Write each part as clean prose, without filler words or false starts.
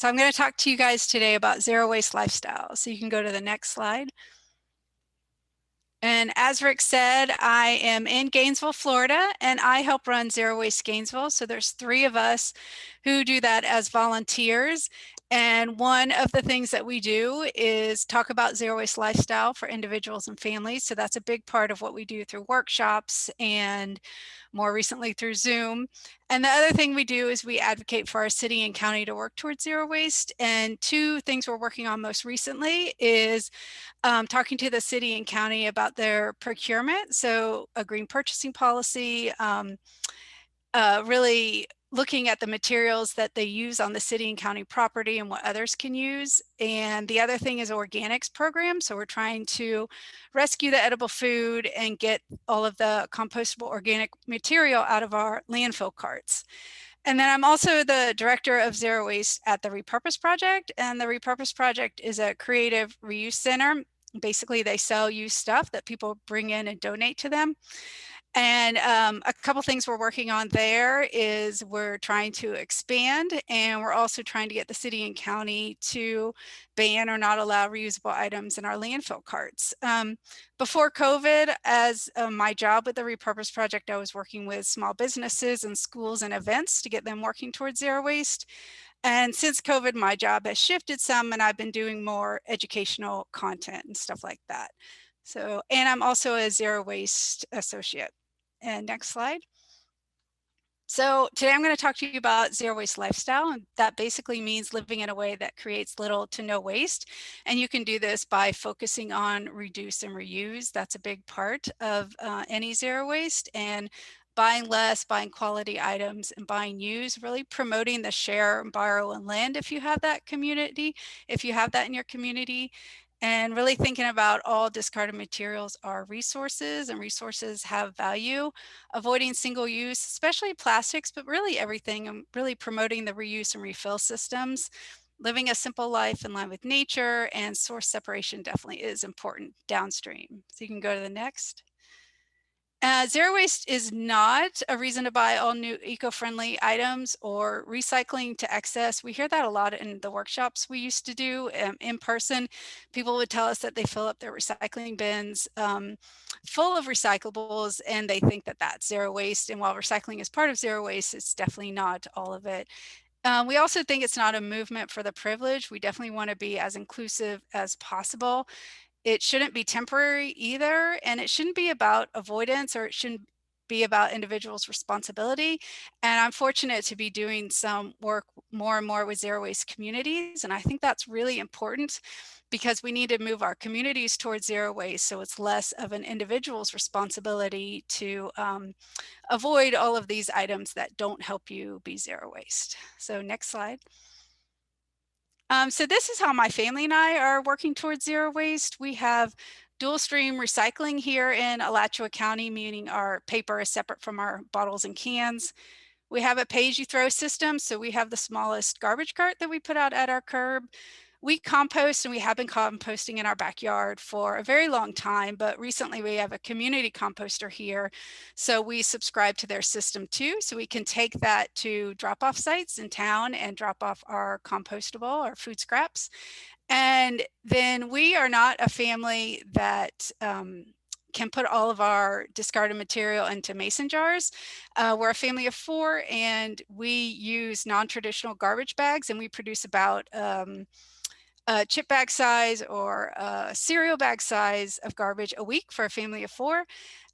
So I'm going to talk to you guys today about zero waste lifestyle. So you can go to the next slide. And as Rick said, I am in Gainesville, Florida, and I help run Zero Waste Gainesville. So there's 3 of us who do that as volunteers. And one of the things that we do is talk about zero waste lifestyle for individuals and families. So that's a big part of what we do through workshops and more recently through Zoom. And the other thing we do is we advocate for our city and county to work towards zero waste. And 2 things we're working on most recently is talking to the city and county about their procurement. So a green purchasing policy, really looking at the materials that they use on the city and county property and what others can use. And the other thing is organics program. So we're trying to rescue the edible food and get all of the compostable organic material out of our landfill carts. And then I'm also the director of Zero Waste at the Repurposed Project. And the Repurposed Project is a creative reuse center. Basically, they sell used stuff that people bring in and donate to them. And a couple things we're working on there is we're trying to expand, and we're also trying to get the city and county to ban or not allow reusable items in our landfill carts. Before COVID, as my job with the Repurposed Project, I was working with small businesses and schools and events to get them working towards zero waste. And since COVID, my job has shifted some, and I've been doing more educational content and stuff like that. So, and I'm also a zero waste associate. And next slide. So today I'm going to talk to you about zero waste lifestyle. And that basically means living in a way that creates little to no waste. And you can do this by focusing on reduce and reuse. That's a big part of any zero waste. And buying less, buying quality items, and buying used, really promoting the share and borrow and lend if you have that community, if you have that in your community. And really thinking about all discarded materials are resources, and resources have value. Avoiding single use, especially plastics, but really everything, and really promoting the reuse and refill systems. Living a simple life in line with nature, and source separation definitely is important downstream. So you can go to the next. Zero waste is not a reason to buy all new eco-friendly items or recycling to excess. We hear that a lot in the workshops we used to do in person. People would tell us that they fill up their recycling bins full of recyclables, and they think that that's zero waste. And while recycling is part of zero waste, it's definitely not all of it. We also think it's not a movement for the privileged. We definitely want to be as inclusive as possible. It shouldn't be temporary either, and it shouldn't be about avoidance, or it shouldn't be about individuals' responsibility. And I'm fortunate to be doing some work more and more with zero waste communities, and I think that's really important because we need to move our communities towards zero waste, so it's less of an individual's responsibility to avoid all of these items that don't help you be zero waste. So next slide. So this is how my family and I are working towards zero waste. We have dual stream recycling here in Alachua County, meaning our paper is separate from our bottles and cans. We have a pay-as-you-throw system, so we have the smallest garbage cart that we put out at our curb. We compost, and we have been composting in our backyard for a very long time, but recently we have a community composter here. So we subscribe to their system too, so we can take that to drop-off sites in town and drop off our compostable, our food scraps. And then we are not a family that can put all of our discarded material into mason jars. We're a family of 4, and we use non-traditional garbage bags, and we produce about a chip bag size or a cereal bag size of garbage a week for a family of 4.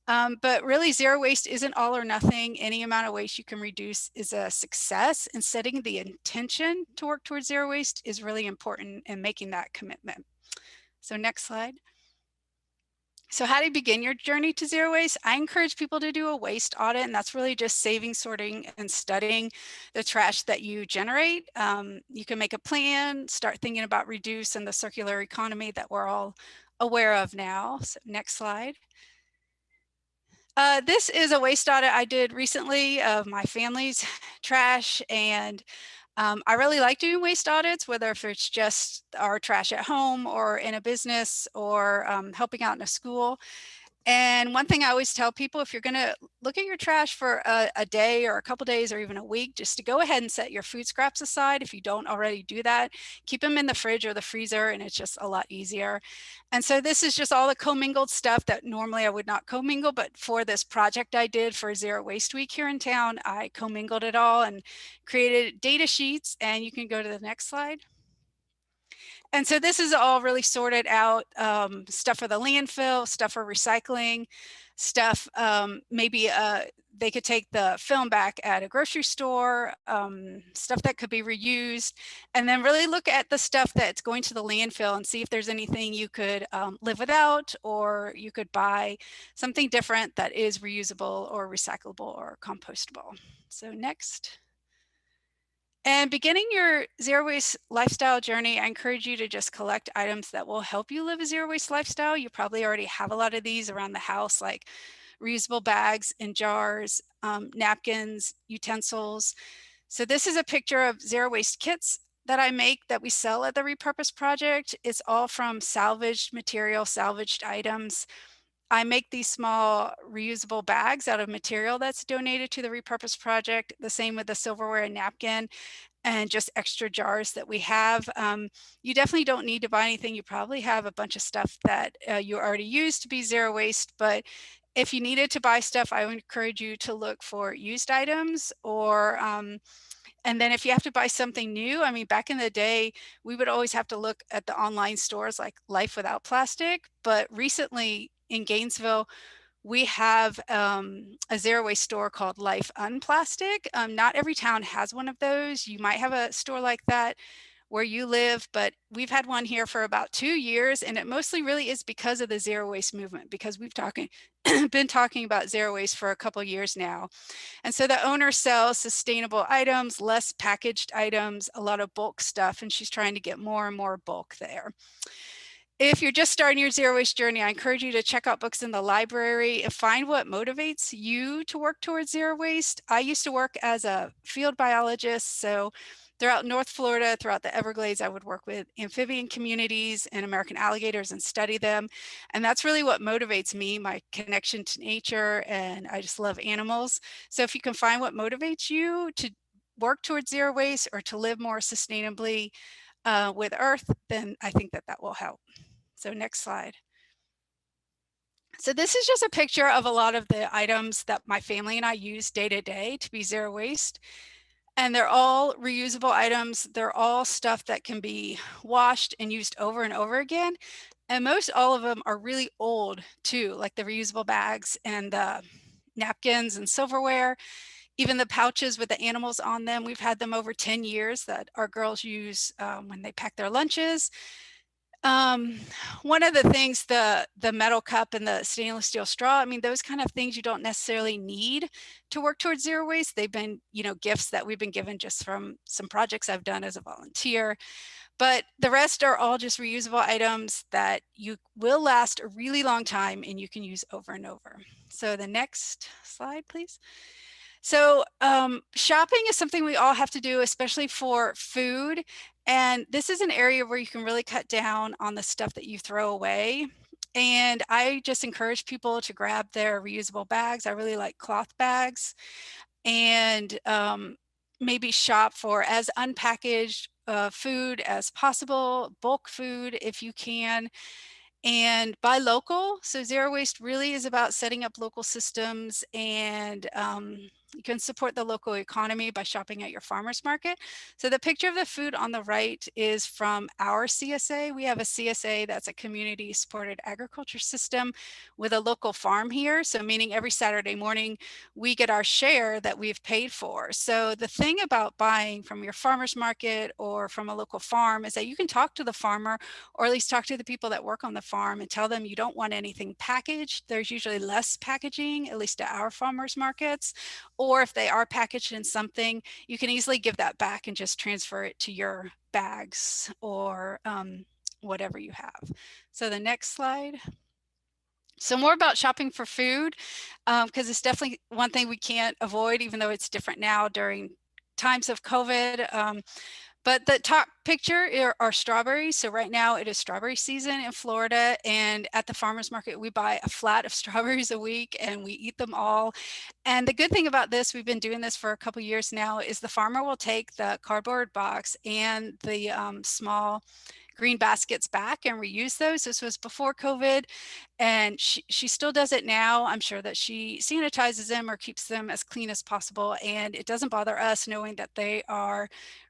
But really, zero waste isn't all or nothing. Any amount of waste you can reduce is a success, and setting the intention to work towards zero waste is really important in making that commitment. So next slide. So how do you begin your journey to zero waste? I encourage people to do a waste audit, and that's really just saving, sorting, and studying the trash that you generate. You can make a plan, start thinking about reduce and the circular economy that we're all aware of now. So next slide. This is a waste audit I did recently of my family's trash, and I really like doing waste audits, whether if it's just our trash at home or in a business or helping out in a school. And one thing I always tell people, if you're going to look at your trash for a day or a couple days or even a week, just to go ahead and set your food scraps aside. If you don't already do that, keep them in the fridge or the freezer, and it's just a lot easier. And so this is just all the commingled stuff that normally I would not commingle, but for this project I did for Zero Waste Week here in town, I commingled it all and created data sheets. And you can go to the next slide. And so this is all really sorted out, stuff for the landfill, stuff for recycling, stuff, maybe they could take the film back at a grocery store, stuff that could be reused, and then really look at the stuff that's going to the landfill and see if there's anything you could live without, or you could buy something different that is reusable or recyclable or compostable. So next. And beginning your zero waste lifestyle journey, I encourage you to just collect items that will help you live a zero waste lifestyle. You probably already have a lot of these around the house, like reusable bags and jars, napkins, utensils. So this is a picture of zero waste kits that I make that we sell at the Repurposed Project. It's all from salvaged material, salvaged items. I make these small reusable bags out of material that's donated to the Repurposed Project. The same with the silverware and napkin, and just extra jars that we have. You definitely don't need to buy anything. You probably have a bunch of stuff that you already use to be zero waste, but if you needed to buy stuff, I would encourage you to look for used items, or and then if you have to buy something new, I mean, back in the day, we would always have to look at the online stores like Life Without Plastic. But recently in Gainesville, we have a zero waste store called Life Unplastic. Not every town has one of those. You might have a store like that where you live, but we've had one here for about 2 years, and it mostly really is because of the zero waste movement, because we've been talking about zero waste for a couple years now. And so the owner sells sustainable items, less packaged items, a lot of bulk stuff, and she's trying to get more and more bulk there. If you're just starting your zero waste journey, I encourage you to check out books in the library and find what motivates you to work towards zero waste. I used to work as a field biologist, so throughout North Florida, throughout the Everglades, I would work with amphibian communities and American alligators and study them. And that's really what motivates me, my connection to nature, and I just love animals. So if you can find what motivates you to work towards zero waste or to live more sustainably with Earth, then I think that that will help. So next slide. So this is just a picture of a lot of the items that my family and I use day to day to be zero waste. And they're all reusable items. They're all stuff that can be washed and used over and over again. And most all of them are really old too, like the reusable bags and the napkins and silverware. Even the pouches with the animals on them, we've had them over 10 years that our girls use when they pack their lunches. One of the things, the metal cup and the stainless steel straw, I mean, those kind of things you don't necessarily need to work towards zero waste. They've been, gifts that we've been given just from some projects I've done as a volunteer. But the rest are all just reusable items that you will last a really long time and you can use over and over. So the next slide, please. So shopping is something we all have to do, especially for food. And this is an area where you can really cut down on the stuff that you throw away. And I just encourage people to grab their reusable bags. I really like cloth bags, and maybe shop for as unpackaged food as possible, bulk food if you can, and buy local. So zero waste really is about setting up local systems, and you can support the local economy by shopping at your farmer's market. So the picture of the food on the right is from our CSA. We have a CSA that's a community supported agriculture system with a local farm here. So meaning every Saturday morning, we get our share that we've paid for. So the thing about buying from your farmer's market or from a local farm is that you can talk to the farmer, or at least talk to the people that work on the farm, and tell them you don't want anything packaged. There's usually less packaging, at least at our farmers markets. Or if they are packaged in something, you can easily give that back and just transfer it to your bags or whatever you have. So the next slide. So more about shopping for food, because it's definitely one thing we can't avoid, even though it's different now during times of COVID. But the top picture are strawberries. So right now it is strawberry season in Florida, and at the farmer's market, we buy a flat of strawberries a week and we eat them all. And the good thing about this, we've been doing this for a couple years now, is the farmer will take the cardboard box and the small green baskets back and reuse those. This was before COVID, and she still does it now. I'm sure that she sanitizes them or keeps them as clean as possible, and it doesn't bother us knowing that they are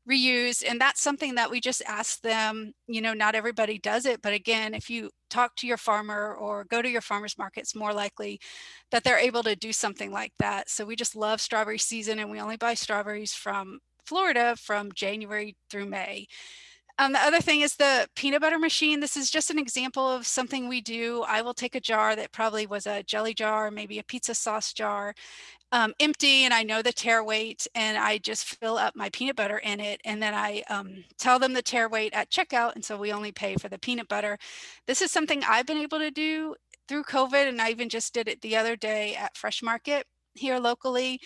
reused. And that's something that we just ask them. You know, not everybody does it, but again, if you talk to your farmer or go to your farmer's market, it's more likely that they're able to do something like that. So we just love strawberry season, and we only buy strawberries from Florida from January through May. The other thing is the peanut butter machine. This is just an example of something we do. I will take a jar that probably was a jelly jar, maybe a pizza sauce jar, empty, and I know the tare weight, and I just fill up my peanut butter in it, and then I tell them the tare weight at checkout, and so we only pay for the peanut butter. This is something I've been able to do through COVID, and I even just did it the other day at Fresh Market here locally.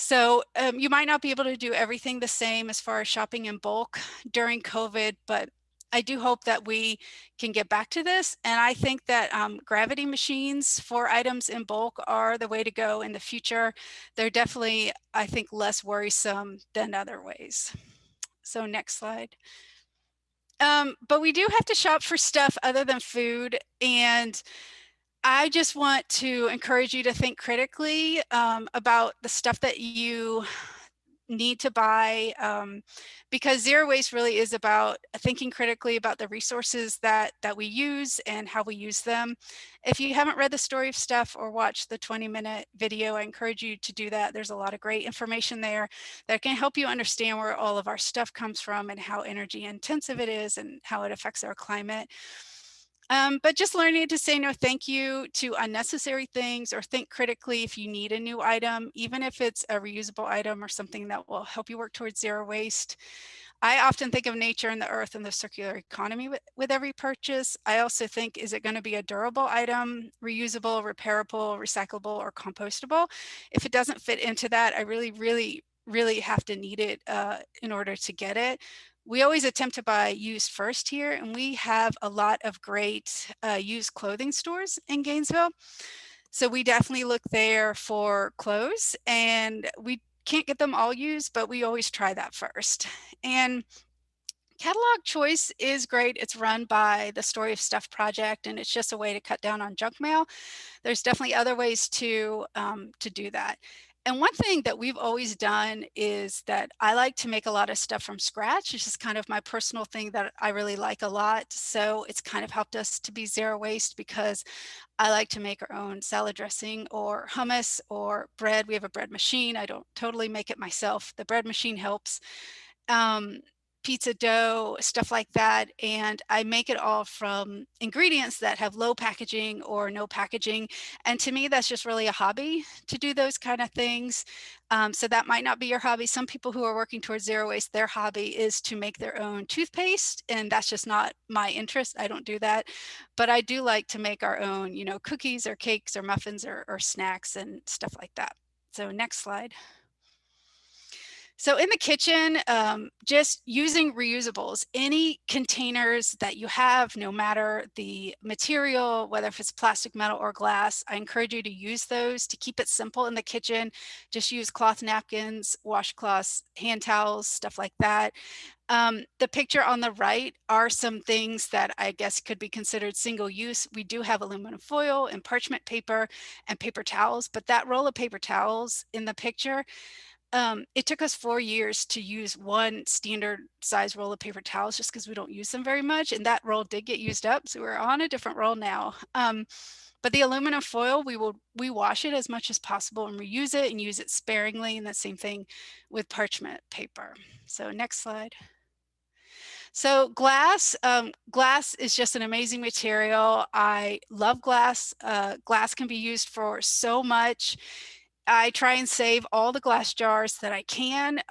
So you might not be able to do everything the same as far as shopping in bulk during COVID, but I do hope that we can get back to this. And I think that gravity machines for items in bulk are the way to go in the future. They're definitely, I think, less worrisome than other ways. So next slide. But we do have to shop for stuff other than food, and I just want to encourage you to think critically about the stuff that you need to buy, because zero waste really is about thinking critically about the resources that we use and how we use them. If you haven't read The Story of Stuff or watched the 20-minute video, I encourage you to do that. There's a lot of great information there that can help you understand where all of our stuff comes from and how energy intensive it is and how it affects our climate. But just learning to say no thank you to unnecessary things, or think critically if you need a new item, even if it's a reusable item or something that will help you work towards zero waste. I often think of nature and the earth and the circular economy with every purchase. I also think, is it going to be a durable item, reusable, repairable, recyclable, or compostable? If it doesn't fit into that, I really have to need it in order to get it. We always attempt to buy used first here, and we have a lot of great used clothing stores in Gainesville. So we definitely look there for clothes, and we can't get them all used, but we always try that first. And Catalog Choice is great. It's run by the Story of Stuff project, and it's just a way to cut down on junk mail. There's definitely other ways to do that. And one thing that we've always done is that I like to make a lot of stuff from scratch. It's just kind of my personal thing that I really like a lot. So it's kind of helped us to be zero waste, because I like to make our own salad dressing or hummus or bread. We have a bread machine. I don't totally make it myself. The bread machine helps. Pizza dough, stuff like that. And I make it all from ingredients that have low packaging or no packaging. And to me, that's just really a hobby to do those kind of things. So that might not be your hobby. Some people who are working towards zero waste, their hobby is to make their own toothpaste. And that's just not my interest. I don't do that. But I do like to make our own, you know, cookies or cakes or muffins or snacks and stuff like that. So next slide. So in the kitchen, just using reusables, any containers that you have, no matter the material, whether if it's plastic, metal, or glass, I encourage you to use those to keep it simple in the kitchen. Just use cloth napkins, washcloths, hand towels, stuff like that. The picture on the right are some things that I guess could be considered single use. We do have aluminum foil and parchment paper and paper towels, but that roll of paper towels in the picture, it took us 4 years to use one standard size roll of paper towels, just because we don't use them very much. And that roll did get used up. So we're on a different roll now. But the aluminum foil, we wash it as much as possible and reuse it and use it sparingly. And the same thing with parchment paper. So next slide. So glass, glass is just an amazing material. I love glass. Glass can be used for so much. I try and save all the glass jars that I can,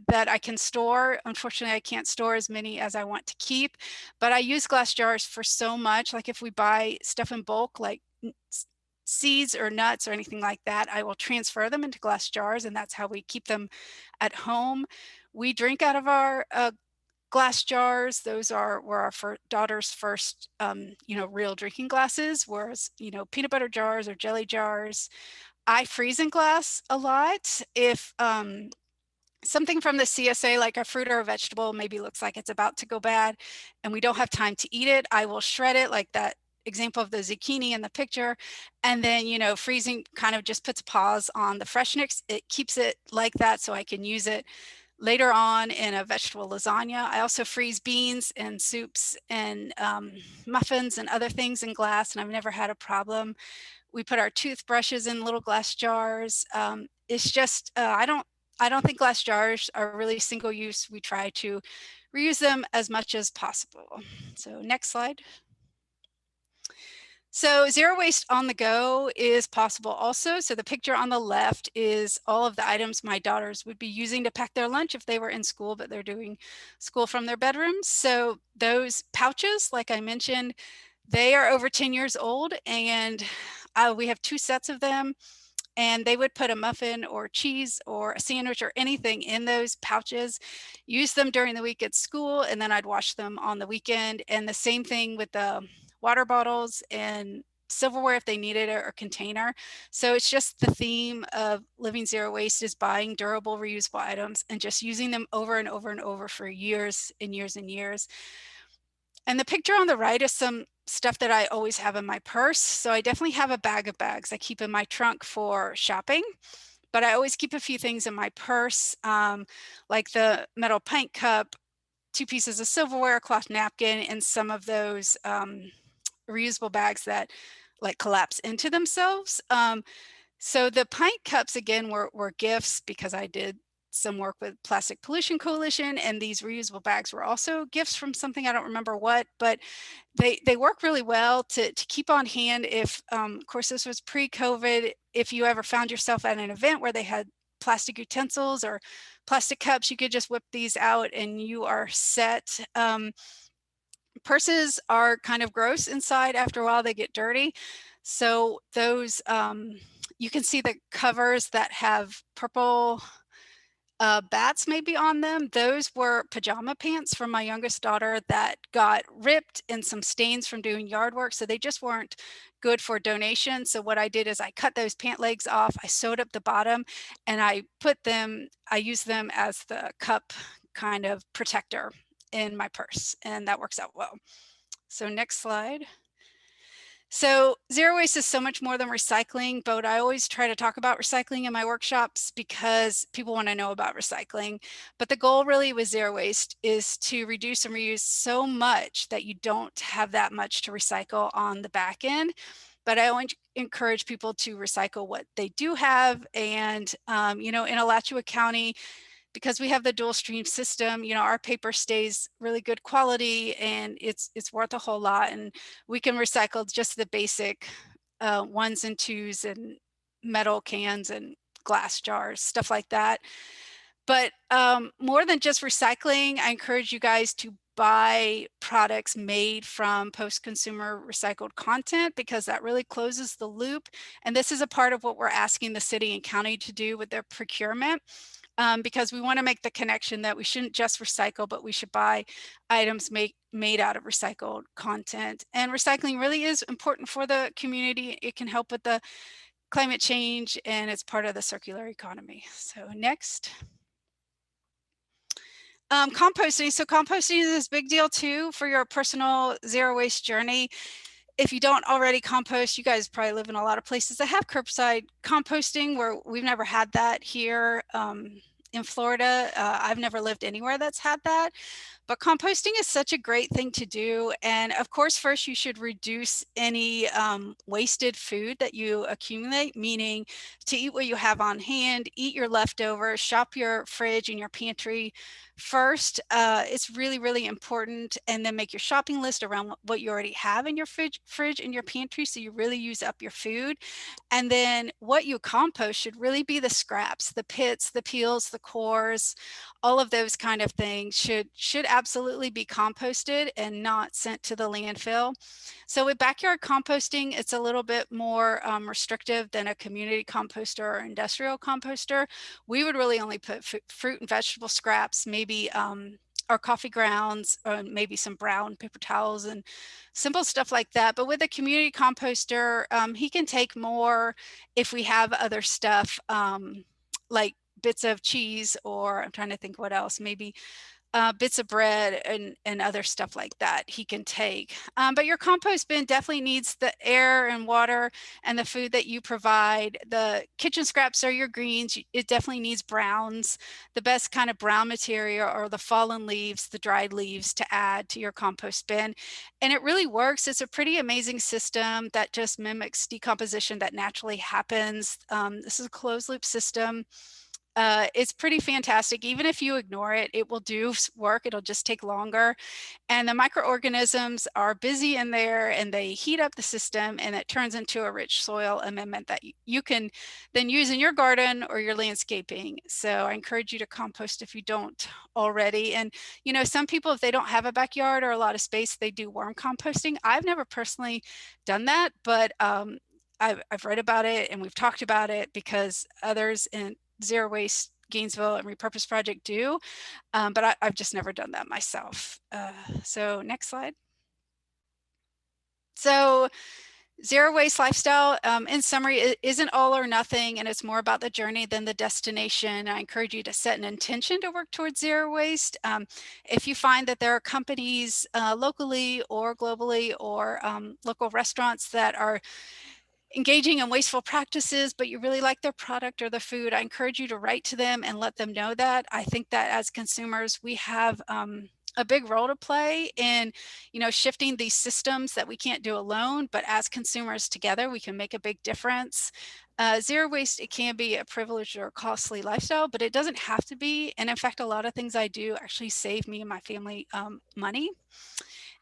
that I can store. Unfortunately, I can't store as many as I want to keep, but I use glass jars for so much. Like if we buy stuff in bulk, like seeds or nuts or anything like that, I will transfer them into glass jars, and that's how we keep them at home. We drink out of our glass jars. Those were our daughter's first, real drinking glasses, whereas, peanut butter jars or jelly jars. I freeze in glass a lot. If something from the CSA, like a fruit or a vegetable, maybe looks like it's about to go bad and we don't have time to eat it, I will shred it, like that example of the zucchini in the picture. And then, freezing kind of just puts a pause on the freshness. It keeps it like that so I can use it later on in a vegetable lasagna. I also freeze beans and soups and muffins and other things in glass, and I've never had a problem. We put our toothbrushes in little glass jars. It's just, I don't think glass jars are really single use. We try to reuse them as much as possible. So next slide. So zero waste on the go is possible also. So the picture on the left is all of the items my daughters would be using to pack their lunch if they were in school, but they're doing school from their bedrooms. So those pouches, like I mentioned, they are over 10 years old, and we have 2 sets of them. And they would put a muffin or cheese or a sandwich or anything in those pouches, use them during the week at school, and then I'd wash them on the weekend. And the same thing with the water bottles and silverware if they needed it, or container. So it's just the theme of living zero waste is buying durable, reusable items and just using them over and over and over for years and years and years. And the picture on the right is some stuff that I always have in my purse. So I definitely have a bag of bags I keep in my trunk for shopping, but I always keep a few things in my purse, like the metal pint cup, 2 pieces of silverware, a cloth napkin, and some of those reusable bags that like collapse into themselves. So the pint cups, again, were gifts because I did some work with Plastic Pollution Coalition, and these reusable bags were also gifts from something, I don't remember what, but they work really well to keep on hand if, of course, this was pre-COVID, if you ever found yourself at an event where they had plastic utensils or plastic cups, you could just whip these out and you are set. Purses are kind of gross inside. After a while, they get dirty. So those, you can see the covers that have purple bats maybe on them. Those were pajama pants from my youngest daughter that got ripped and some stains from doing yard work. So they just weren't good for donation. So what I did is I cut those pant legs off, I sewed up the bottom, and I used them as the cup kind of protector in my purse, and that works out well. So next slide. So zero waste is so much more than recycling, but I always try to talk about recycling in my workshops because people want to know about recycling. But the goal really with zero waste is to reduce and reuse so much that you don't have that much to recycle on the back end. But I always encourage people to recycle what they do have. And, in Alachua County, because we have the dual stream system, our paper stays really good quality and it's worth a whole lot. And we can recycle just the basic 1s and 2s and metal cans and glass jars, stuff like that. But more than just recycling, I encourage you guys to buy products made from post-consumer recycled content, because that really closes the loop. And this is a part of what we're asking the city and county to do with their procurement. Because we want to make the connection that we shouldn't just recycle, but we should buy items made out of recycled content. And recycling really is important for the community. It can help with the climate change, and it's part of the circular economy. So next. Composting. So composting is this big deal too for your personal zero waste journey. If you don't already compost, you guys probably live in a lot of places that have curbside composting, where we've never had that here in Florida. I've never lived anywhere that's had that. But composting is such a great thing to do. And of course, first you should reduce any wasted food that you accumulate, meaning to eat what you have on hand, eat your leftovers, shop your fridge and your pantry first. It's really, really important. And then make your shopping list around what you already have in your fridge and your pantry, so you really use up your food. And then what you compost should really be the scraps, the pits, the peels, the cores, all of those kind of things should absolutely be composted and not sent to the landfill. So with backyard composting, it's a little bit more restrictive than a community composter or industrial composter. We would really only put fruit and vegetable scraps, maybe our coffee grounds, or maybe some brown paper towels and simple stuff like that. But with a community composter, he can take more if we have other stuff, like bits of cheese, or I'm trying to think what else, maybe bits of bread and other stuff like that he can take. But your compost bin definitely needs the air and water and the food that you provide. The kitchen scraps are your greens. It definitely needs browns. The best kind of brown material are the fallen leaves, the dried leaves, to add to your compost bin. And it really works. It's a pretty amazing system that just mimics decomposition that naturally happens. This is a closed loop system. It's pretty fantastic. Even if you ignore it, it will do work. It'll just take longer. And the microorganisms are busy in there, and they heat up the system, and it turns into a rich soil amendment that you can then use in your garden or your landscaping. So I encourage you to compost if you don't already. And, you know, some people, if they don't have a backyard or a lot of space, they do worm composting. I've never personally done that, but I've read about it, and we've talked about it because others in Zero Waste Gainsville and Repurposed Project do, but I've just never done that myself. So next slide. So zero waste lifestyle, in summary, it isn't all or nothing, and it's more about the journey than the destination. I encourage you to set an intention to work towards zero waste. If you find that there are companies locally or globally, or local restaurants that are engaging in wasteful practices, but you really like their product or the food, I encourage you to write to them and let them know that. I think that as consumers, we have a big role to play in, you know, shifting these systems that we can't do alone, but as consumers together, we can make a big difference. Zero waste, it can be a privileged or costly lifestyle, but it doesn't have to be. And in fact, a lot of things I do actually save me and my family money.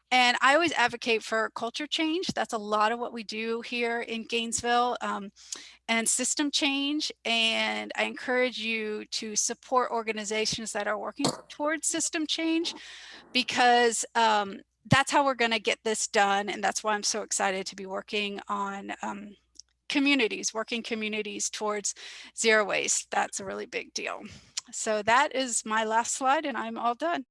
And I always advocate for culture change. That's a lot of what we do here in Gainesville, and system change. And I encourage you to support organizations that are working towards system change, because that's how we're going to get this done. And that's why I'm so excited to be working on working communities towards zero waste. That's a really big deal. So that is my last slide, and I'm all done.